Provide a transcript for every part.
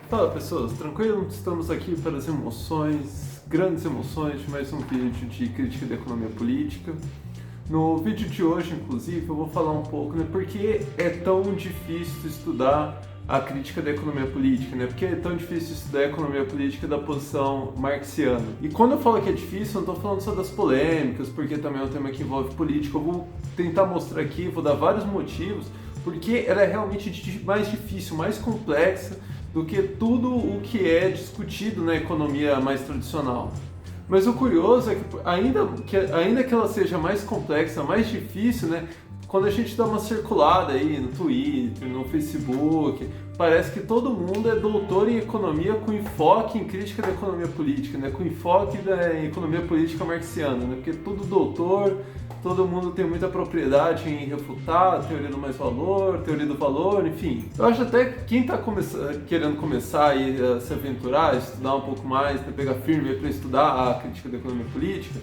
Fala pessoas, tranquilo? Estamos aqui para as emoções, grandes emoções de mais um vídeo de crítica da economia política. No vídeo de hoje, inclusive, eu vou falar um pouco, por que é tão difícil estudar a crítica da economia política, Por que é tão difícil estudar a economia política da posição marxiana. E quando eu falo que é difícil, eu não estou falando só das polêmicas, porque também é um tema que envolve política. Eu vou tentar mostrar aqui, vou dar vários motivos, porque ela é realmente mais difícil, mais complexa do que tudo o que é discutido na economia mais tradicional. Mas o curioso é que ainda que ela seja mais complexa, mais difícil, quando a gente dá uma circulada aí no Twitter, no Facebook, parece que todo mundo é doutor em economia com enfoque em crítica da economia política, com enfoque da economia política marxiana, Porque tudo doutor, todo mundo tem muita propriedade em refutar a teoria do mais-valor, teoria do valor, enfim. Eu acho até que quem está querendo começar aí a se aventurar, a estudar um pouco mais, pegar firme para estudar a crítica da economia política,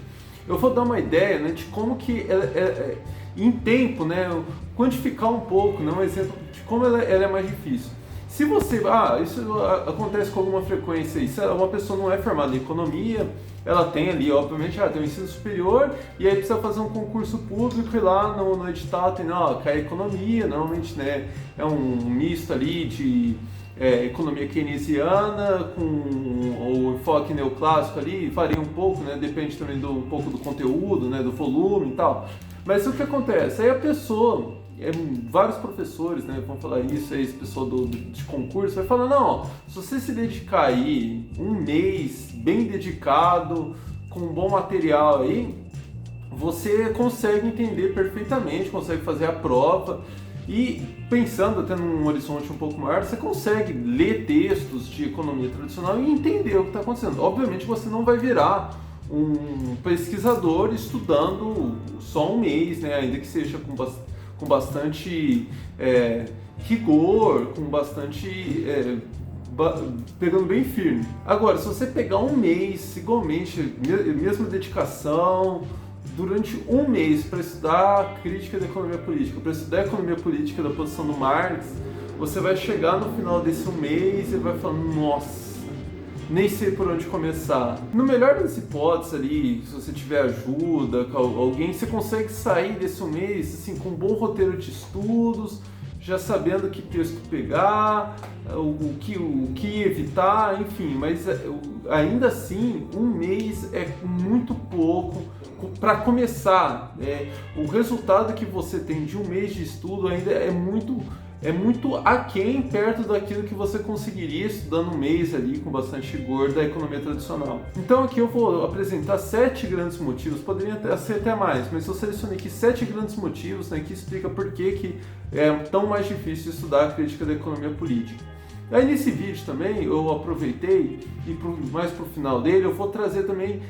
eu vou dar uma ideia de como que em tempo, quantificar um pouco, um exemplo de como ela é mais difícil. Se você, isso acontece com alguma frequência aí, se uma pessoa não é formada em economia, ela tem ali, obviamente, tem um ensino superior e aí precisa fazer um concurso público e lá no edital tem, cai economia, normalmente, é um misto ali de economia keynesiana com o enfoque neoclássico ali, varia um pouco, depende também um pouco do conteúdo, do volume e tal. Mas o que acontece? Aí a pessoa, vários professores, vão falar isso, aí esse pessoal de concurso vai falar, não, se você se dedicar aí um mês bem dedicado, com um bom material aí, você consegue entender perfeitamente, consegue fazer a prova e pensando até num horizonte um pouco maior, você consegue ler textos de economia tradicional e entender o que está acontecendo. Obviamente você não vai virar um pesquisador estudando só um mês, ainda que seja com bastante rigor, com bastante pegando bem firme. Agora, se você pegar um mês igualmente, mesma dedicação, durante um mês para estudar a crítica da economia política, para estudar a economia política da posição do Marx, você vai chegar no final desse um mês e vai falar, nossa, nem sei por onde começar. No melhor das hipóteses ali, se você tiver ajuda, alguém, você consegue sair desse um mês assim, com um bom roteiro de estudos, já sabendo que texto pegar, o que evitar, enfim, mas ainda assim, um mês é muito pouco para começar. O resultado que você tem de um mês de estudo ainda é muito aquém perto daquilo que você conseguiria estudando um mês ali com bastante rigor da economia tradicional. Então aqui eu vou apresentar 7 grandes motivos, poderiam ser até mais, mas eu selecionei aqui 7 grandes motivos que explica por que é tão mais difícil estudar a crítica da economia política. Aí nesse vídeo também eu aproveitei e mais pro final dele eu vou trazer também,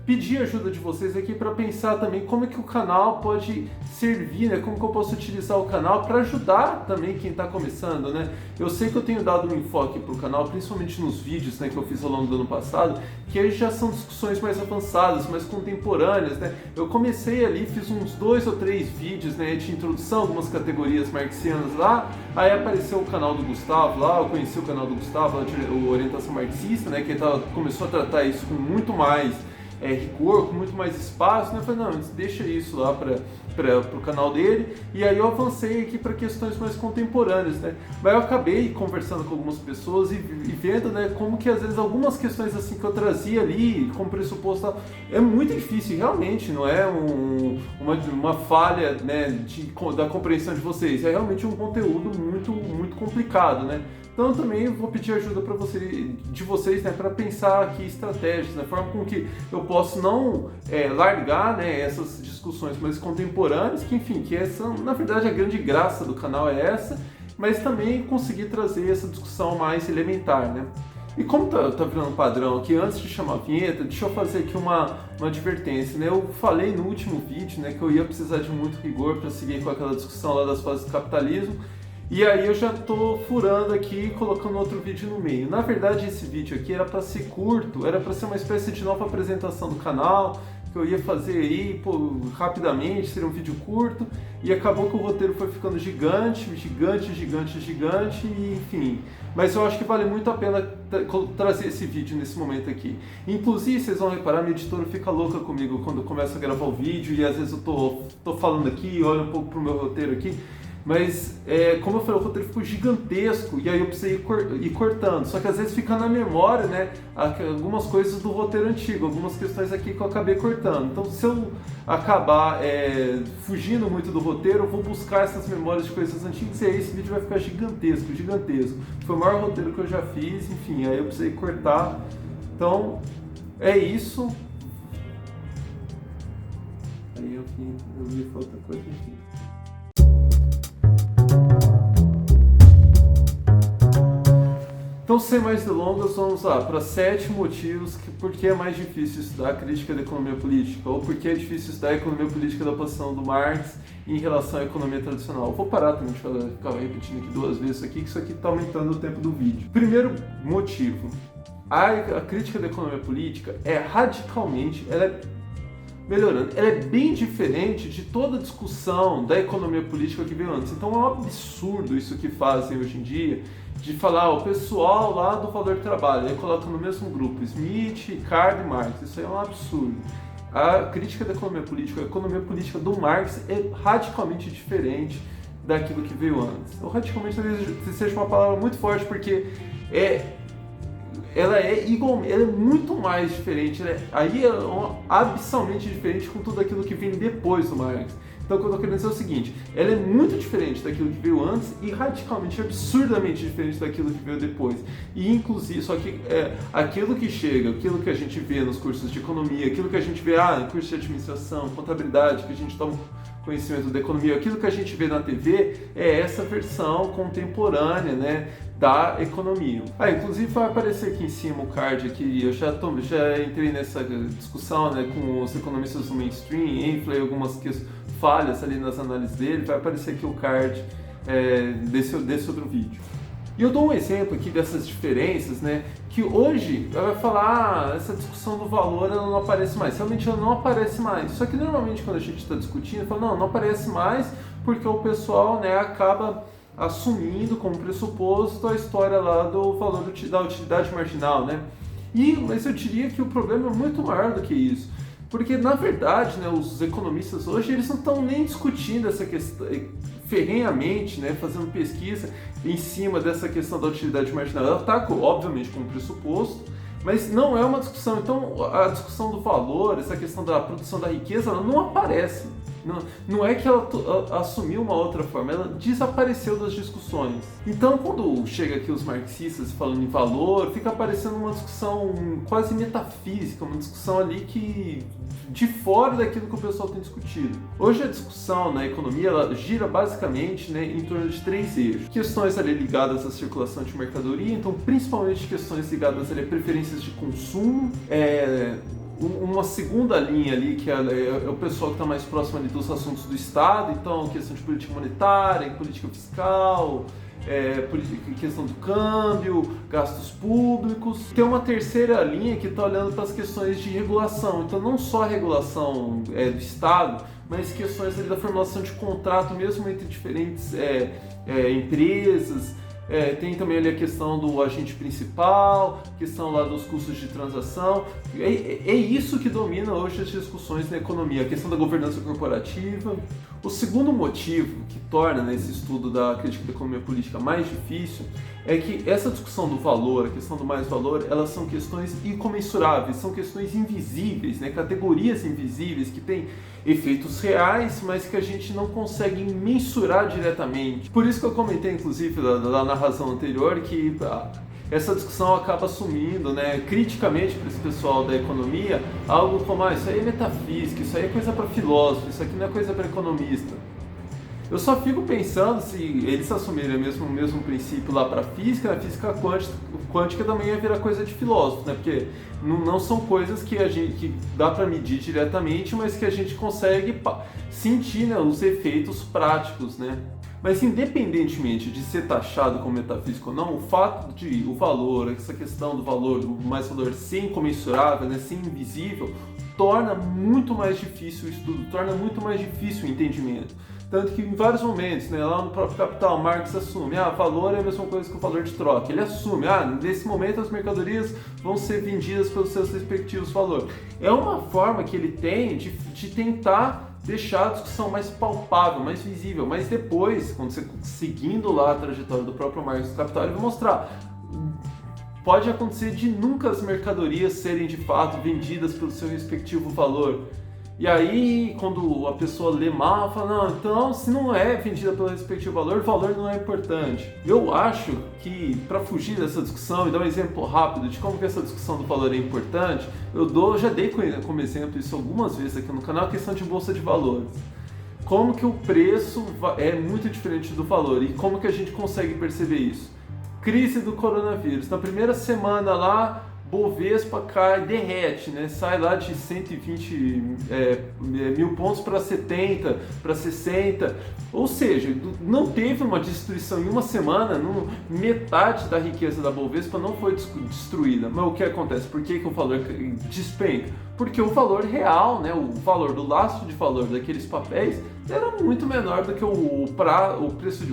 pedir ajuda de vocês aqui para pensar também como é que o canal pode servir, como que eu posso utilizar o canal para ajudar também quem está começando, Eu sei que eu tenho dado um enfoque pro canal, principalmente nos vídeos que eu fiz ao longo do ano passado, que aí já são discussões mais avançadas, mais contemporâneas, Eu comecei ali, fiz uns 2 ou 3 vídeos, de introdução a algumas categorias marxianas lá, aí apareceu o canal do Gustavo lá, eu conheci o canal do Gustavo, o Orientação Marxista, que ele começou a tratar isso com muito mais rigor, com muito mais espaço, Eu falei, não, deixa isso lá para o canal dele, e aí eu avancei aqui para questões mais contemporâneas, Mas eu acabei conversando com algumas pessoas e vendo, como que às vezes algumas questões assim que eu trazia ali como pressuposto, é muito difícil, realmente, não é uma falha, da compreensão de vocês, é realmente um conteúdo muito, muito complicado, Então também eu vou pedir ajuda de vocês, para pensar aqui estratégias, forma com que eu posso não largar, essas discussões mais contemporâneas, que enfim, que essa, na verdade, a grande graça do canal é essa, mas também conseguir trazer essa discussão mais elementar, E como tá virando padrão aqui, antes de chamar a vinheta, deixa eu fazer aqui uma advertência, Eu falei no último vídeo, que eu ia precisar de muito rigor para seguir com aquela discussão lá das fases do capitalismo, e aí eu já estou furando aqui e colocando outro vídeo no meio. Na verdade esse vídeo aqui era para ser curto, era para ser uma espécie de nova apresentação do canal, que eu ia fazer aí, pô, rapidamente, seria um vídeo curto, e acabou que o roteiro foi ficando gigante, e enfim. Mas eu acho que vale muito a pena trazer esse vídeo nesse momento aqui. Inclusive, vocês vão reparar, minha editora fica louca comigo quando eu começo a gravar o vídeo, e às vezes eu tô falando aqui, olho um pouco pro meu roteiro aqui, mas, como eu falei, o roteiro ficou gigantesco e aí eu precisei ir cortando. Só que às vezes fica na memória, né, algumas coisas do roteiro antigo, algumas questões aqui que eu acabei cortando. Então, se eu acabar fugindo muito do roteiro, eu vou buscar essas memórias de coisas antigas e aí esse vídeo vai ficar gigantesco. Foi o maior roteiro que eu já fiz, enfim, aí eu precisei cortar. Então, é isso. Aí eu vi outra coisa aqui. Então, sem mais delongas, vamos lá para 7 motivos por que é mais difícil estudar a crítica da economia política, ou por que é difícil estudar a economia política da posição do Marx em relação à economia tradicional. Eu vou parar também de ficar repetindo aqui 2 vezes aqui, que isso aqui está aumentando o tempo do vídeo. Primeiro motivo, a crítica da economia política é radicalmente, ela é bem diferente de toda a discussão da economia política que veio antes. Então é um absurdo isso que fazem hoje em dia, de falar o pessoal lá do valor do trabalho, aí coloca no mesmo grupo Smith, Ricardo e Marx. Isso aí é um absurdo. A crítica da economia política, a economia política do Marx é radicalmente diferente daquilo que veio antes. Ou radicalmente talvez seja uma palavra muito forte, porque ela é muito mais diferente, abissalmente diferente com tudo aquilo que vem depois do Marx. Então, o que eu estou querendo dizer é o seguinte, ela é muito diferente daquilo que veio antes e radicalmente, absurdamente diferente daquilo que veio depois. E, inclusive, só que aquilo que chega, aquilo que a gente vê nos cursos de economia, aquilo que a gente vê em cursos de administração, contabilidade, que a gente toma conhecimento da economia, aquilo que a gente vê na TV é essa versão contemporânea, né, da economia. Inclusive vai aparecer aqui em cima o card aqui, eu já entrei nessa discussão, né, com os economistas do mainstream, falei algumas falhas ali nas análises dele, vai aparecer aqui o card desse outro vídeo. E eu dou um exemplo aqui dessas diferenças, né, que hoje ela vai falar, essa discussão do valor ela não aparece mais. Realmente ela não aparece mais. Só que normalmente quando a gente está discutindo, fala, não aparece mais porque o pessoal, né, acaba assumindo como pressuposto a história lá do valor da utilidade marginal, né? Mas eu diria que o problema é muito maior do que isso. Porque, na verdade, né, os economistas hoje eles não estão nem discutindo essa questão ferrenhamente, né, fazendo pesquisa em cima dessa questão da utilidade marginal. Ela está, obviamente, como pressuposto, mas não é uma discussão. Então, a discussão do valor, essa questão da produção da riqueza, ela não aparece. Não é que ela assumiu uma outra forma, ela desapareceu das discussões. Então, quando chega aqui os marxistas falando em valor, fica aparecendo uma discussão quase metafísica, uma discussão ali que de fora daquilo que o pessoal tem discutido. Hoje a discussão na economia ela gira basicamente, né, em torno de 3 eixos. Questões ali ligadas à circulação de mercadoria, então principalmente questões ligadas ali a preferências de consumo, uma segunda linha ali, que é o pessoal que está mais próximo ali dos assuntos do Estado, então questão de política monetária, política fiscal, questão do câmbio, gastos públicos. Tem uma terceira linha que está olhando para as questões de regulação, então não só a regulação do Estado, mas questões ali da formulação de contrato mesmo entre diferentes empresas. Tem também ali a questão do agente principal, questão lá dos custos de transação. É isso que domina hoje as discussões na economia, a questão da governança corporativa. O segundo motivo que torna, né, esse estudo da crítica da economia política mais difícil é que essa discussão do valor, a questão do mais-valor, elas são questões incomensuráveis, são questões invisíveis, né, categorias invisíveis que têm efeitos reais, mas que a gente não consegue mensurar diretamente. Por isso que eu comentei, inclusive, lá na razão anterior, que essa discussão acaba assumindo, né, criticamente para esse pessoal da economia, algo como, isso aí é metafísica, isso aí é coisa para filósofo, isso aqui não é coisa para economista. Eu só fico pensando se eles assumirem o mesmo princípio lá para a física, na física quântica também ia virar coisa de filósofo, né? Porque não são coisas que dá para medir diretamente, mas que a gente consegue sentir, né, os efeitos práticos, né? Mas independentemente de ser taxado como metafísico ou não, o fato de o valor, essa questão do valor, do mais valor ser incomensurável, né, ser invisível, torna muito mais difícil o estudo, torna muito mais difícil o entendimento. Tanto que em vários momentos, né, lá no próprio Capital, Marx assume, valor é a mesma coisa que o valor de troca. Ele assume, nesse momento as mercadorias vão ser vendidas pelos seus respectivos valores. É uma forma que ele tem de tentar deixar a discussão mais palpável, mais visível, mas depois, quando você seguindo lá a trajetória do próprio Marx do Capital, ele vai mostrar, pode acontecer de nunca as mercadorias serem de fato vendidas pelo seu respectivo valor. E aí, quando a pessoa lê mal, fala, não, então se não é vendida pelo respectivo valor, o valor não é importante. Eu acho que, para fugir dessa discussão e dar um exemplo rápido de como que essa discussão do valor é importante, já dei como exemplo isso algumas vezes aqui no canal, a questão de bolsa de valores. Como que o preço é muito diferente do valor e como que a gente consegue perceber isso? Crise do coronavírus. Na primeira semana lá, Bovespa cai, derrete, né? Sai lá de 120 mil pontos para 70, para 60, ou seja, não teve uma destruição em uma semana, metade da riqueza da Bovespa não foi destruída. Mas o que acontece? Por que o valor despenca? Porque o valor real, né, o valor do lastro de valor daqueles papéis era muito menor do que o preço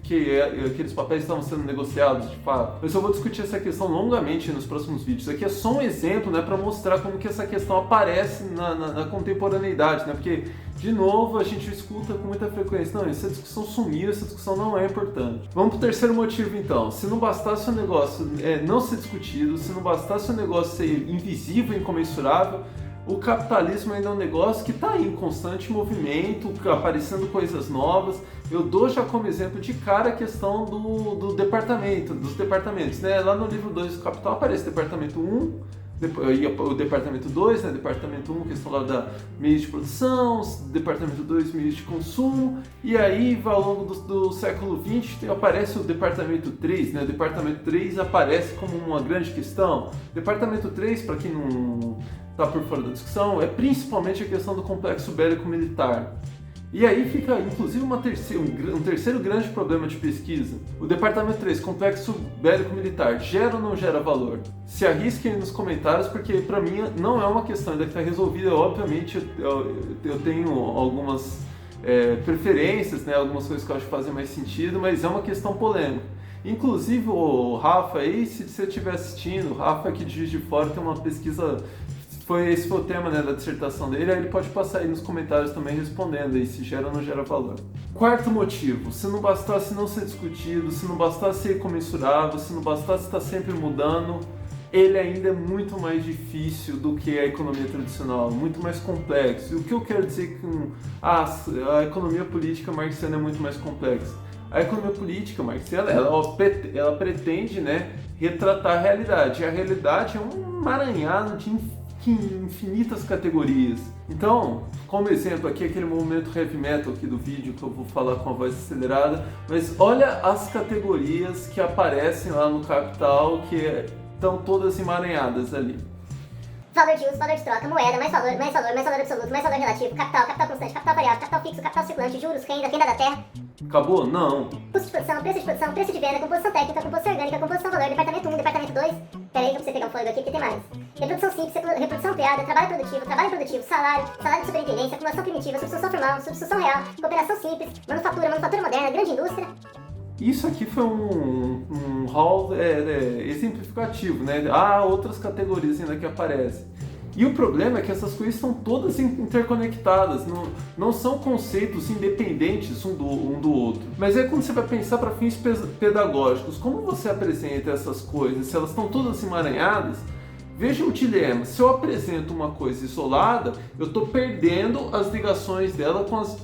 que aqueles papéis estavam sendo negociados de fato. Mas eu vou discutir essa questão longamente nos próximos vídeos. Aqui é só um exemplo, né, para mostrar como que essa questão aparece na contemporaneidade, né, porque de novo a gente escuta com muita frequência, não, essa discussão sumiu, essa discussão não é importante. Vamos para o terceiro motivo então. Se não bastasse o negócio não ser discutido, se não bastasse o negócio ser invisível e incomensurável, o capitalismo ainda é um negócio que está em constante movimento, aparecendo coisas novas. Eu dou já como exemplo de cara a questão dos departamentos, né? Lá no livro 2 do Capital aparece departamento 1, o departamento 2, né? Departamento 1, questão lá da meios de produção, departamento 2, meios de consumo, e aí ao longo do século XX aparece o departamento 3, né? O departamento 3 aparece como uma grande questão. Departamento 3, para quem não está por fora da discussão, é principalmente a questão do complexo bélico-militar. E aí fica, inclusive, um terceiro grande problema de pesquisa. O Departamento 3, Complexo Bélico-Militar, gera ou não gera valor? Se arrisquem nos comentários, porque para mim não é uma questão ainda que está resolvida. Obviamente eu tenho algumas preferências, né, algumas coisas que eu acho que fazem mais sentido, mas é uma questão polêmica. Inclusive o Rafa aí, se você estiver assistindo, o Rafa aqui de Juiz de Fora tem uma pesquisa... Esse foi o tema, né, da dissertação dele, aí ele pode passar aí nos comentários também respondendo aí se gera ou não gera valor. Quarto motivo, se não bastasse não ser discutido, se não bastasse ser comensurável, se não bastasse estar sempre mudando, ele ainda é muito mais difícil do que a economia tradicional, muito mais complexo. E o que eu quero dizer com a economia política marxiana é muito mais complexa? A economia política marxiana, ela pretende, né, retratar a realidade. E a realidade é um emaranhado de infinitas categorias. Então, como exemplo aqui, aquele movimento heavy metal aqui do vídeo, que eu vou falar com a voz acelerada, mas olha as categorias que aparecem lá no Capital, que estão todas emaranhadas ali. Valor de uso, valor de troca, moeda, mais valor absoluto, mais valor relativo, capital constante, capital variável, capital fixo, capital circulante, juros, renda da terra. Acabou? Não. Custo de produção, preço de venda, composição técnica, composição orgânica, composição valor, departamento 1, departamento 2. Peraí que eu preciso pegar um fôlego aqui porque tem mais. Reprodução simples, reprodução ampliada, trabalho produtivo, salário de superintendência, acumulação primitiva, substituição formal, substituição real, cooperação simples, manufatura moderna, grande indústria. Isso aqui foi um hall exemplificativo, né? Há outras categorias ainda que aparecem. E o problema é que essas coisas estão todas interconectadas, não são conceitos independentes um do outro. Mas é quando você vai pensar para fins pedagógicos, como você apresenta essas coisas, se elas estão todas emaranhadas, veja o dilema. Se eu apresento uma coisa isolada, eu estou perdendo as ligações dela com as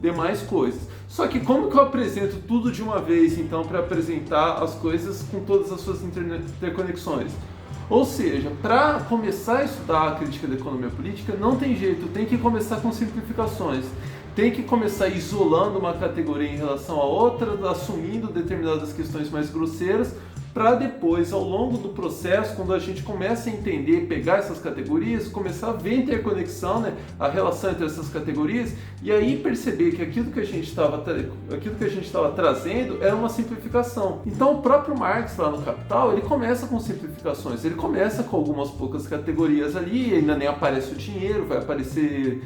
demais coisas. Só que como que eu apresento tudo de uma vez, então, para apresentar as coisas com todas as suas interconexões? Ou seja, para começar a estudar a crítica da economia política, não tem jeito, tem que começar com simplificações. Tem que começar isolando uma categoria em relação a outra, assumindo determinadas questões mais grosseiras, para depois, ao longo do processo, quando a gente começa a entender, pegar essas categorias, começar a ver a interconexão, né, a relação entre essas categorias, e aí perceber que aquilo que a gente estava trazendo era uma simplificação. Então o próprio Marx lá no Capital, ele começa com simplificações, ele começa com algumas poucas categorias ali, ainda nem aparece o dinheiro, vai aparecer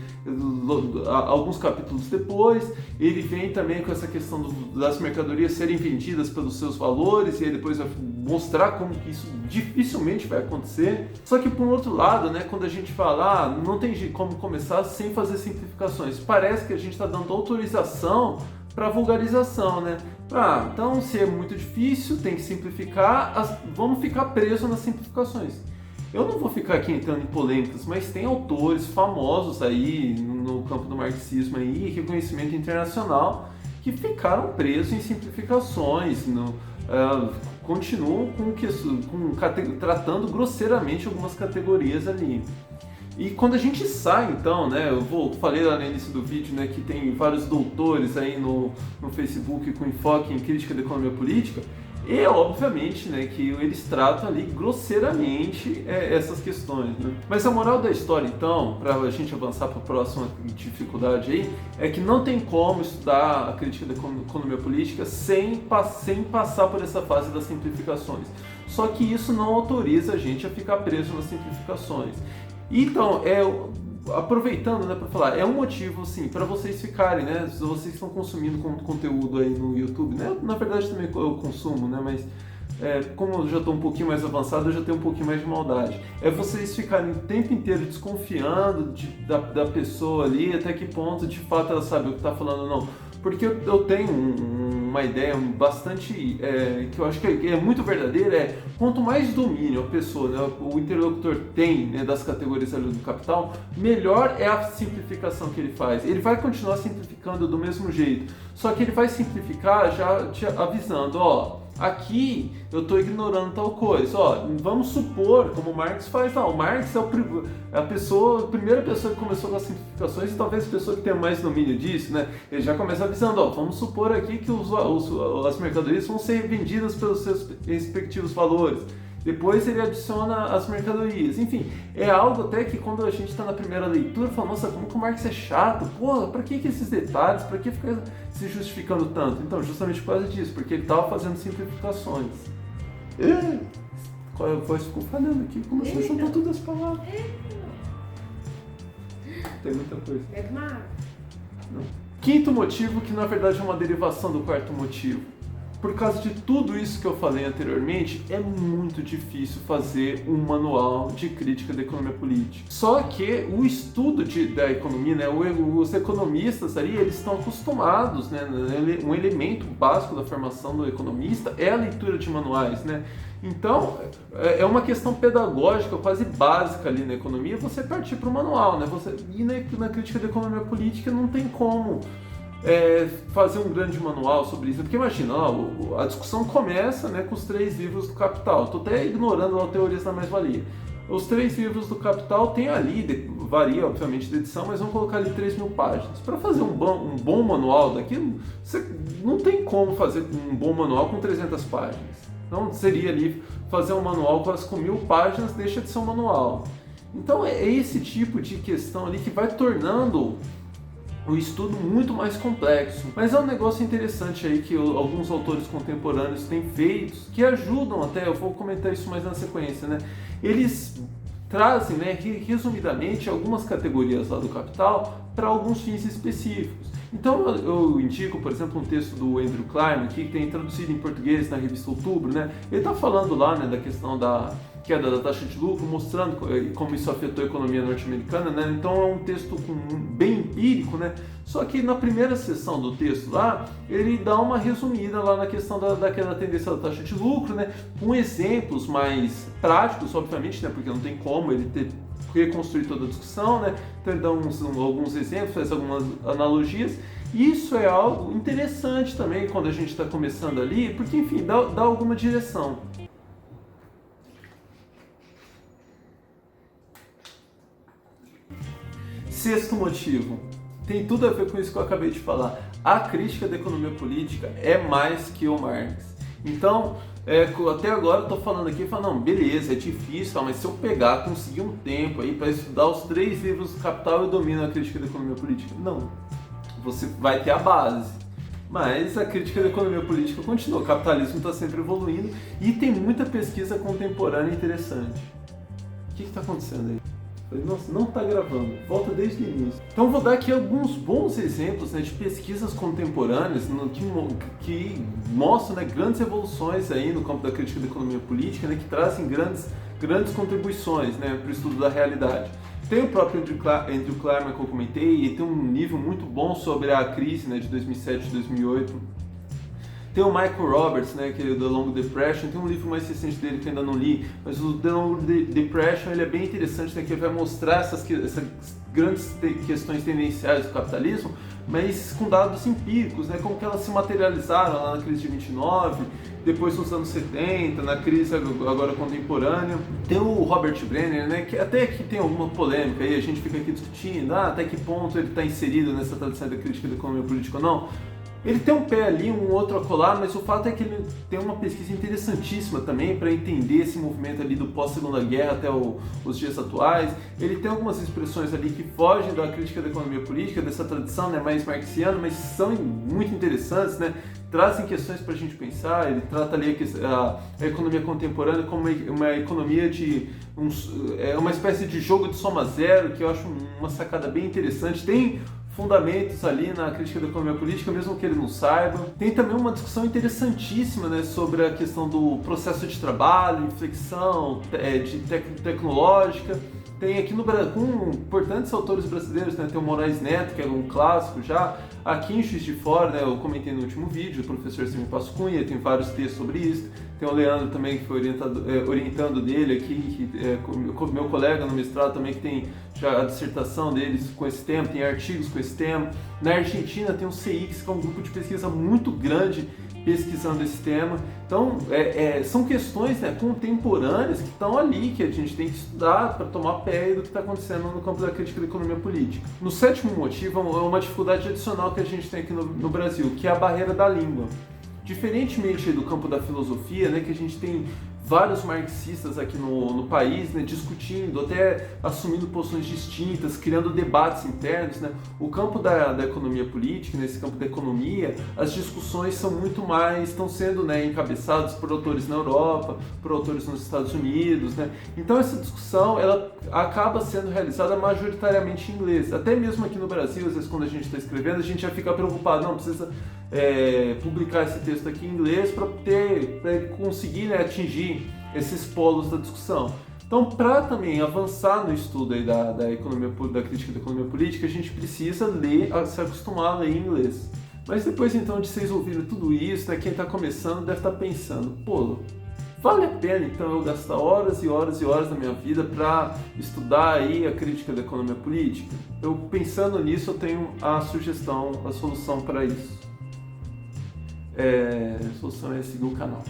alguns capítulos depois. Ele vem também com essa questão das mercadorias serem vendidas pelos seus valores, e aí depois vai mostrar como que isso dificilmente vai acontecer. Só que por um outro lado, né, quando a gente fala, não tem como começar sem fazer simplificações, parece que a gente está dando autorização para vulgarização, né? Então se é muito difícil, tem que simplificar, vamos ficar presos nas simplificações. Eu não vou ficar aqui entrando em polêmicas, mas tem autores famosos aí no campo do marxismo aí, reconhecimento internacional, que ficaram presos em simplificações, continuam tratando grosseiramente algumas categorias ali. E quando a gente sai, então, né, falei lá no início do vídeo, né, que tem vários doutores aí no Facebook com enfoque em crítica da economia política, e obviamente, né, que eles tratam ali grosseiramente essas questões, né? Mas a moral da história, então, para a gente avançar para a próxima dificuldade aí, é que não tem como estudar a crítica da economia política sem passar por essa fase das simplificações. Só que isso não autoriza a gente a ficar preso nas simplificações. Então, aproveitando, né, para falar, é um motivo, assim, para vocês ficarem, né, se vocês estão consumindo conteúdo aí no YouTube, né, na verdade também eu consumo, né, mas como eu já estou um pouquinho mais avançado, eu já tenho um pouquinho mais de maldade. É vocês ficarem o tempo inteiro desconfiando da pessoa ali, até que ponto de fato ela sabe o que está falando ou não. Porque eu tenho uma ideia bastante, que eu acho que é muito verdadeira, quanto mais domínio a pessoa, né, o interlocutor tem, né, das categorias ali do capital, melhor é a simplificação que ele faz. Ele vai continuar simplificando do mesmo jeito, só que ele vai simplificar já te avisando, aqui eu estou ignorando tal coisa, vamos supor, como o Marx faz lá, o Marx é a primeira pessoa que começou com as simplificações, e talvez a pessoa que tenha mais domínio disso, né, ele já começa avisando, vamos supor aqui que as mercadorias vão ser vendidas pelos seus respectivos valores. Depois ele adiciona as mercadorias. Enfim, é algo até que quando a gente está na primeira leitura, fala, nossa, como que o Marx é chato? Pô, pra que esses detalhes? Pra que ficar se justificando tanto? Então, justamente por causa disso, porque ele estava fazendo simplificações. A voz ficou falhando aqui, começou a juntar todas as palavras. Tem muita coisa. Quinto motivo, que na verdade é uma derivação do quarto motivo. Por causa de tudo isso que eu falei anteriormente, é muito difícil fazer um manual de crítica da economia política. Só que o estudo da economia, né, os economistas ali, eles estão acostumados, né, um elemento básico da formação do economista é a leitura de manuais, né? Então, é uma questão pedagógica quase básica ali na economia, você partir para o manual, né? E na crítica da economia política não tem como fazer um grande manual sobre isso, porque imagina, a discussão começa, né, com os 3 livros do Capital. Estou até ignorando as teorias da mais-valia. Os 3 livros do Capital tem ali, varia obviamente da edição, mas vamos colocar ali 3.000 páginas. Para fazer um bom manual daquilo, você não tem como fazer um bom manual com 300 páginas. Então seria ali fazer um manual com 1.000 páginas, deixa de ser um manual. Então é esse tipo de questão ali que vai tornando o estudo muito mais complexo. Mas é um negócio interessante aí que alguns autores contemporâneos têm feito, que ajudam até, eu vou comentar isso mais na sequência, né? Eles trazem, né, resumidamente, algumas categorias lá do Capital para alguns fins específicos. Então eu indico, por exemplo, um texto do Andrew Klein, aqui, que tem traduzido em português na revista Outubro, né? Ele está falando lá, né, da questão da queda da taxa de lucro, mostrando como isso afetou a economia norte-americana, né? Então é um texto bem empírico, né? Só que na primeira seção do texto lá, ele dá uma resumida lá na questão daquela tendência da taxa de lucro, né? Com exemplos mais práticos, obviamente, né? Porque não tem como ele reconstruir toda a discussão, né? Então ele dá alguns exemplos, faz algumas analogias. Isso é algo interessante também quando a gente está começando ali, porque enfim, dá alguma direção. Sexto motivo, tem tudo a ver com isso que eu acabei de falar. A crítica da economia política é mais que o Marx. Então, Até agora eu tô falando aqui, falando, não, beleza, é difícil, mas se eu conseguir um tempo aí para estudar os 3 livros do Capital, eu domino a crítica da economia política. Não, você vai ter a base, mas a crítica da economia política continua, o capitalismo está sempre evoluindo e tem muita pesquisa contemporânea interessante. O que está acontecendo aí? Falei, nossa, não está gravando, volta desde o início. Então vou dar aqui alguns bons exemplos, né, de pesquisas contemporâneas que mostram, né, grandes evoluções aí no campo da crítica da economia política, né, que trazem grandes contribuições, né, para o estudo da realidade. Tem o próprio Andrew Clarman que eu comentei, e tem um livro muito bom sobre a crise, né, de 2007 e 2008. Tem o Michael Roberts, né, que é do The Long Depression, tem um livro mais recente dele que eu ainda não li, mas o The Long Depression ele é bem interessante, né, que vai mostrar essas grandes questões tendenciais do capitalismo, mas com dados empíricos, né, como que elas se materializaram lá na crise de 29, depois nos anos 70, na crise agora contemporânea. Tem o Robert Brenner, né, que até que tem alguma polêmica aí, a gente fica aqui discutindo, até que ponto ele está inserido nessa tradição da crítica da economia política ou não. Ele tem um pé ali, um outro acolá, mas o fato é que ele tem uma pesquisa interessantíssima também para entender esse movimento ali do pós-segunda guerra até os dias atuais. Ele tem algumas expressões ali que fogem da crítica da economia política, dessa tradição, né, mais marxiana, mas são muito interessantes, né? Trazem questões para a gente pensar. Ele trata ali a economia contemporânea como uma economia uma espécie de jogo de soma zero, que eu acho uma sacada bem interessante. Tem fundamentos ali na crítica da economia política, mesmo que ele não saiba. Tem também uma discussão interessantíssima, né, sobre a questão do processo de trabalho, inflexão tecnológica. Tem aqui no Brasil, com importantes autores brasileiros, né, tem o Moraes Neto, que é um clássico já, aqui em Juiz de Fora, né, eu comentei no último vídeo, o professor Simão Passo Cunha, tem vários textos sobre isso. Tem o Leandro também, que foi orientando dele aqui, meu colega no mestrado também, que tem já a dissertação deles com esse tema, tem artigos com esse tema. Na Argentina tem o CIX, que é um grupo de pesquisa muito grande pesquisando esse tema. Então, são questões, né, contemporâneas que estão ali, que a gente tem que estudar para tomar pé do que está acontecendo no campo da crítica da economia política. No 7º motivo, é uma dificuldade adicional que a gente tem aqui no Brasil, que é a barreira da língua. Diferentemente do campo da filosofia, né, que a gente tem vários marxistas aqui no país, né, discutindo, até assumindo posições distintas, criando debates internos, né? O campo da economia política, nesse campo da economia, as discussões são muito mais, estão sendo, né, encabeçadas por autores na Europa, por autores nos Estados Unidos, né? Então essa discussão, ela acaba sendo realizada majoritariamente em inglês. Até mesmo aqui no Brasil, às vezes quando a gente está escrevendo, a gente já fica preocupado, não, precisa publicar esse texto aqui em inglês para ele conseguir, né, atingir esses polos da discussão. Então, para também avançar no estudo aí da crítica da economia política, a gente precisa se acostumar a ler em inglês. Mas depois então de vocês ouvirem tudo isso, né, quem está começando deve estar pensando, pô, vale a pena então eu gastar horas e horas e horas da minha vida para estudar aí a crítica da economia política? Eu, pensando nisso, eu tenho a solução para isso. A solução é seguir o canal.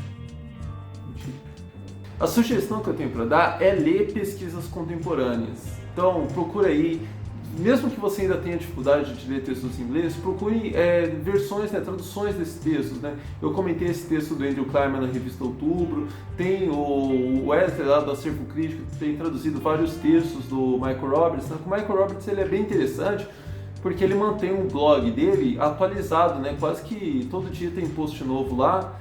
A sugestão que eu tenho para dar é ler pesquisas contemporâneas. Então, procura aí, mesmo que você ainda tenha dificuldade de ler textos em inglês, procure versões, né, traduções desses textos, né? Eu comentei esse texto do Andrew Clarman na revista Outubro, tem o Wesley lá do Acervo Crítico, que tem traduzido vários textos do Michael Roberts. Né? O Michael Roberts ele é bem interessante, porque ele mantém um blog dele atualizado, né? Quase que todo dia tem post novo lá.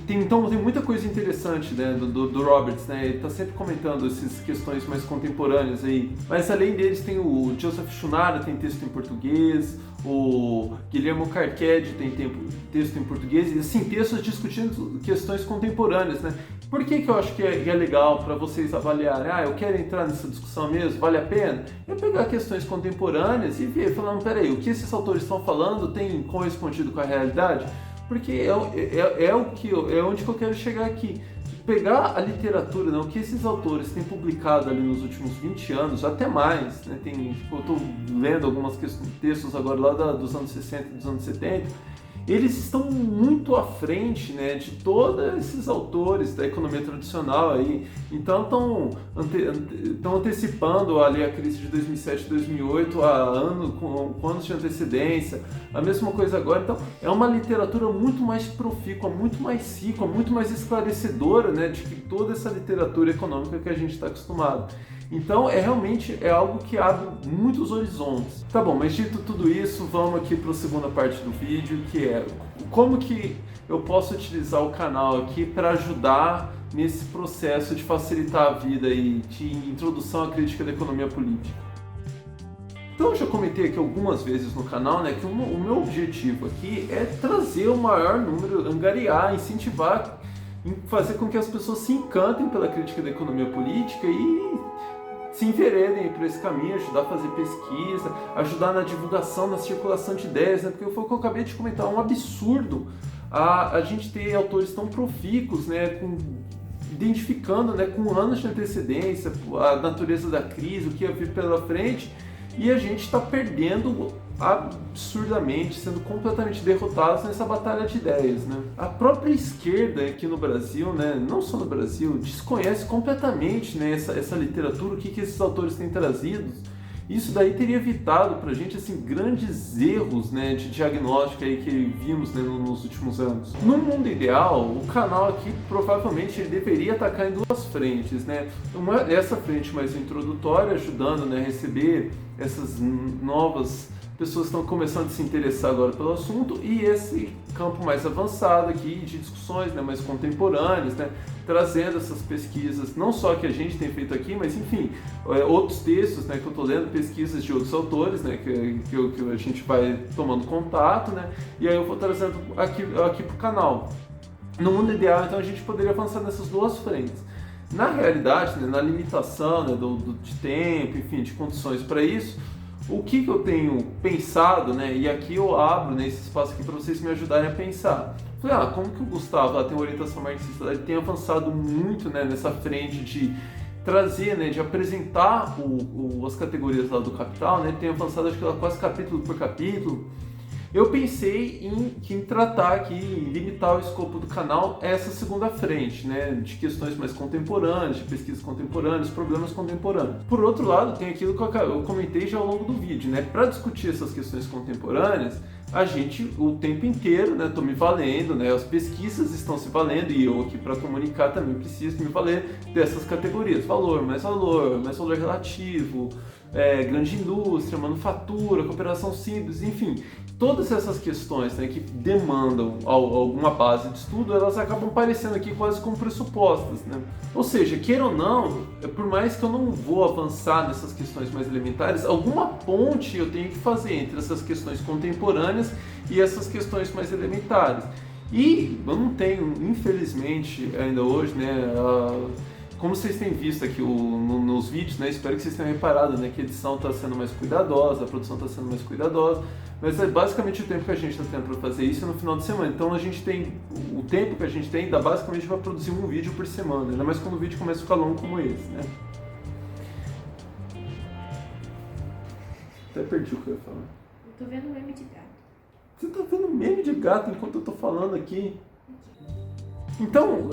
Então tem muita coisa interessante, né, do Roberts, né? Ele está sempre comentando essas questões mais contemporâneas aí. Mas além deles tem o Joseph Schumannah, tem texto em português, o Guilherme Carqued tem texto em português, e assim, textos discutindo questões contemporâneas, né? Por que eu acho que é legal para vocês avaliarem? Eu quero entrar nessa discussão mesmo, vale a pena? É pegar questões contemporâneas e ver, falando, peraí, o que esses autores estão falando tem correspondido com a realidade? Porque é onde que eu quero chegar aqui. Pegar a literatura, né, o que esses autores têm publicado ali nos últimos 20 anos, até mais, né, eu estou lendo alguns textos agora lá dos anos 60 e dos anos 70, eles estão muito à frente, né, de todos esses autores da economia tradicional aí. Então estão antecipando ali a crise de 2007 e 2008 com anos de antecedência. A mesma coisa agora. Então é uma literatura muito mais profícua, muito mais rica, muito mais esclarecedora, né, de que toda essa literatura econômica que a gente está acostumado. Então realmente é algo que abre muitos horizontes. Tá bom, mas dito tudo isso, vamos aqui para a segunda parte do vídeo, que é como que eu posso utilizar o canal aqui para ajudar nesse processo de facilitar a vida e de introdução à crítica da economia política. Então eu já comentei aqui algumas vezes no canal, né, que o meu objetivo aqui é trazer o maior número, angariar, incentivar, fazer com que as pessoas se encantem pela crítica da economia política e se enveredem para esse caminho, ajudar a fazer pesquisa, ajudar na divulgação, na circulação de ideias, né? Porque foi o que eu acabei de comentar, é um absurdo a gente ter autores tão profícuos, né, identificando, né, com anos de antecedência a natureza da crise, o que ia vir pela frente, e a gente está perdendo absurdamente, sendo completamente derrotados nessa batalha de ideias, né? A própria esquerda aqui no Brasil, né, não só no Brasil, desconhece completamente, né, essa literatura, o que esses autores têm trazido. Isso daí teria evitado pra gente assim, grandes erros, né, de diagnóstico aí que vimos, né, nos últimos anos. No mundo ideal, o canal aqui provavelmente ele deveria atacar em duas frentes, né? Essa frente mais introdutória, ajudando, né, a receber essas novas pessoas estão começando a se interessar agora pelo assunto, e esse campo mais avançado aqui de discussões, né, mais contemporâneas, né, trazendo essas pesquisas, não só que a gente tem feito aqui, mas enfim, outros textos, né, que eu estou lendo, pesquisas de outros autores, né, que a gente vai tomando contato, né, e aí eu vou trazendo aqui para o canal. No mundo ideal, então, a gente poderia avançar nessas duas frentes. Na realidade, né, na limitação, né, de tempo, enfim, de condições para isso, o que eu tenho pensado, né, e aqui eu abro, né, esse espaço aqui para vocês me ajudarem a pensar. Falei, como que o Gustavo tem orientação marxista, ele tem avançado muito, né, nessa frente de trazer, né, de apresentar as categorias lá do Capital, né, tem avançado acho que quase capítulo por capítulo. Eu pensei em tratar aqui, em limitar o escopo do canal a essa segunda frente, né, de questões mais contemporâneas, de pesquisas contemporâneas, problemas contemporâneos. Por outro lado, tem aquilo que eu comentei já ao longo do vídeo, né, para discutir essas questões contemporâneas, a gente o tempo inteiro, né, estou me valendo, né, as pesquisas estão se valendo e eu aqui para comunicar também preciso me valer dessas categorias, valor mais valor relativo, grande indústria, manufatura, cooperação simples, enfim, todas essas questões, né, que demandam alguma base de estudo, elas acabam aparecendo aqui quase como pressupostas, né? Ou seja, queira ou não, por mais que eu não vou avançar nessas questões mais elementares, alguma ponte eu tenho que fazer entre essas questões contemporâneas e essas questões mais elementares. E eu não tenho, infelizmente, ainda hoje, né, como vocês têm visto aqui nos vídeos, né, espero que vocês tenham reparado, né, que a edição está sendo mais cuidadosa, a produção está sendo mais cuidadosa, mas é basicamente o tempo que a gente está tendo para fazer isso no final de semana. Então a gente tem, o tempo que a gente tem dá basicamente para produzir um vídeo por semana, ainda mais quando o vídeo começa a ficar longo como esse, né. Até perdi o que eu ia falar. Eu tô vendo meme de gato. Você tá vendo meme de gato enquanto eu tô falando aqui? Então,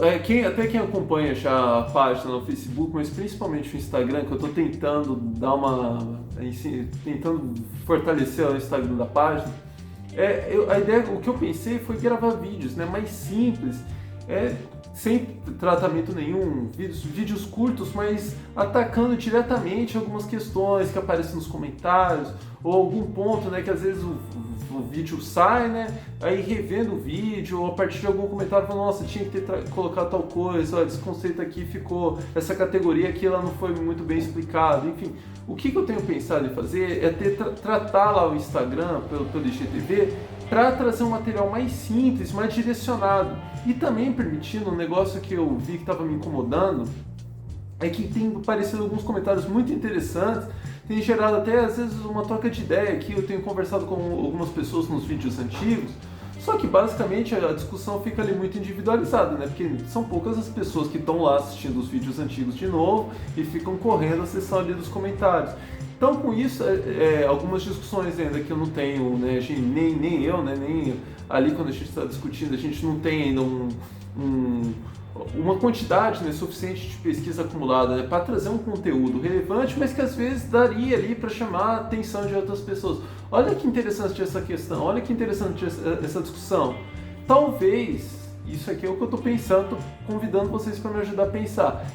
até quem acompanha já a página no Facebook, mas principalmente o Instagram, que eu estou tentando tentando fortalecer o Instagram da página, a ideia, o que eu pensei foi gravar vídeos, né, mais simples, sem tratamento nenhum, vídeos curtos, mas atacando diretamente algumas questões que aparecem nos comentários, ou algum ponto, né, que às vezes o vídeo sai, né, aí revendo o vídeo, ou a partir de algum comentário falando, nossa, tinha que ter colocado tal coisa, olha, esse conceito aqui ficou, essa categoria aqui ela não foi muito bem explicada, enfim. O que eu tenho pensado em fazer é tratar lá o Instagram pelo IGTV para trazer um material mais simples, mais direcionado, e também permitindo um negócio que eu vi que estava me incomodando, é que tem aparecido alguns comentários muito interessantes, tem gerado até às vezes uma troca de ideia aqui, eu tenho conversado com algumas pessoas nos vídeos antigos, só que basicamente a discussão fica ali muito individualizada, né? Porque são poucas as pessoas que estão lá assistindo os vídeos antigos de novo e ficam correndo a sessão ali dos comentários. Então, com isso, algumas discussões ainda que eu não tenho, né, nem eu, né, nem ali quando a gente está discutindo, a gente não tem ainda uma quantidade, né, suficiente de pesquisa acumulada, né, para trazer um conteúdo relevante, mas que às vezes daria ali para chamar a atenção de outras pessoas. Olha que interessante essa questão, olha que interessante essa discussão. Talvez, isso aqui é o que eu estou pensando, estou convidando vocês para me ajudar a pensar.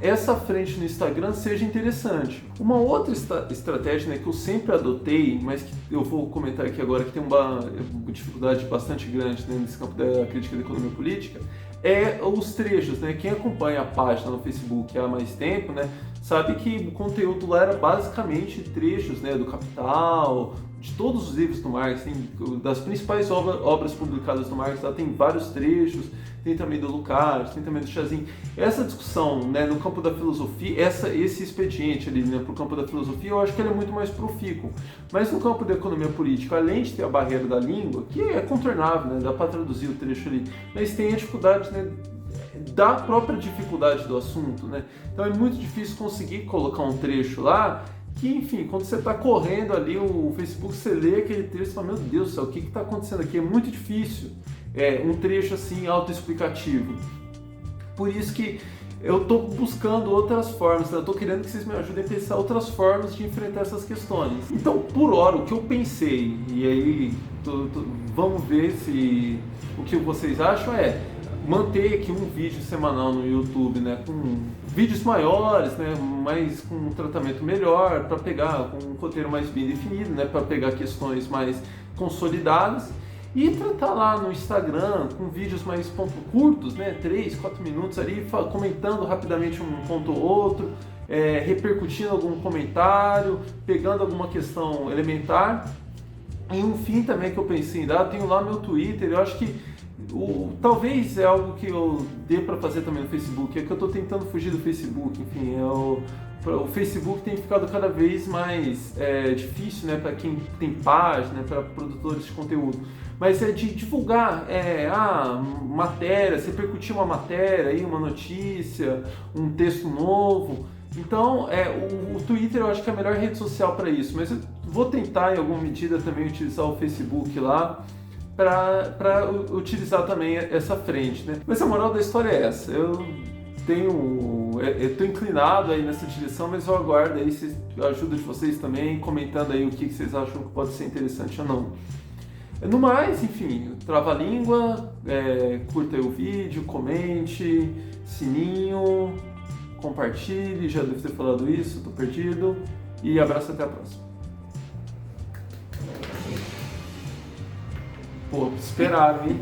Essa frente no Instagram seja interessante. Uma outra estratégia, né, que eu sempre adotei, mas que eu vou comentar aqui agora, que tem uma dificuldade bastante grande, né, nesse campo da crítica da economia política, é os trechos, né? Quem acompanha a página no Facebook há mais tempo, né, sabe que o conteúdo lá era basicamente trechos, né, do Capital, de todos os livros do Marx, das principais obras publicadas do Marx, lá tem vários trechos, tem também do Lukács, tem também do Chazin. Essa discussão, né, no campo da filosofia, esse expediente ali, né, para o campo da filosofia, eu acho que ele é muito mais profícuo. Mas no campo da economia política, além de ter a barreira da língua, que é contornável, né, dá para traduzir o trecho ali, mas tem a dificuldade, né, da própria dificuldade do assunto, né? Então é muito difícil conseguir colocar um trecho lá que, enfim, quando você está correndo ali o Facebook, você lê aquele trecho e fala, meu Deus do céu, o que está acontecendo aqui? É muito difícil um trecho assim autoexplicativo. Por isso que eu estou buscando outras formas, né? Eu estou querendo que vocês me ajudem a pensar outras formas de enfrentar essas questões. Então, por hora, o que eu pensei, e aí vamos ver se o que vocês acham manter aqui um vídeo semanal no YouTube, né, com vídeos maiores, né, mas com um tratamento melhor, para pegar com um roteiro mais bem definido, né, para pegar questões mais consolidadas, e tratar lá no Instagram com vídeos mais curtos, né, 3, 4 minutos ali, comentando rapidamente um ponto ou outro, repercutindo algum comentário, pegando alguma questão elementar. E um fim também que eu pensei em dar, eu tenho lá meu Twitter, eu acho que talvez é algo que eu dê para fazer também no Facebook, é que eu estou tentando fugir do Facebook, enfim, o Facebook tem ficado cada vez mais difícil, né, para quem tem página, né, para produtores de conteúdo, mas é de divulgar matérias, repercutir uma matéria, aí, uma notícia, um texto novo. Então, o Twitter eu acho que é a melhor rede social para isso, mas eu vou tentar em alguma medida também utilizar o Facebook lá, para utilizar também essa frente, né? Mas a moral da história é essa, eu estou inclinado aí nessa direção, mas eu aguardo aí a ajuda de vocês também, comentando aí o que vocês acham que pode ser interessante ou não. No mais, enfim, trava-língua, curta aí o vídeo, comente, sininho, compartilhe, já devo ter falado isso, estou perdido, e abraço, até a próxima. Pô, esperaram, hein?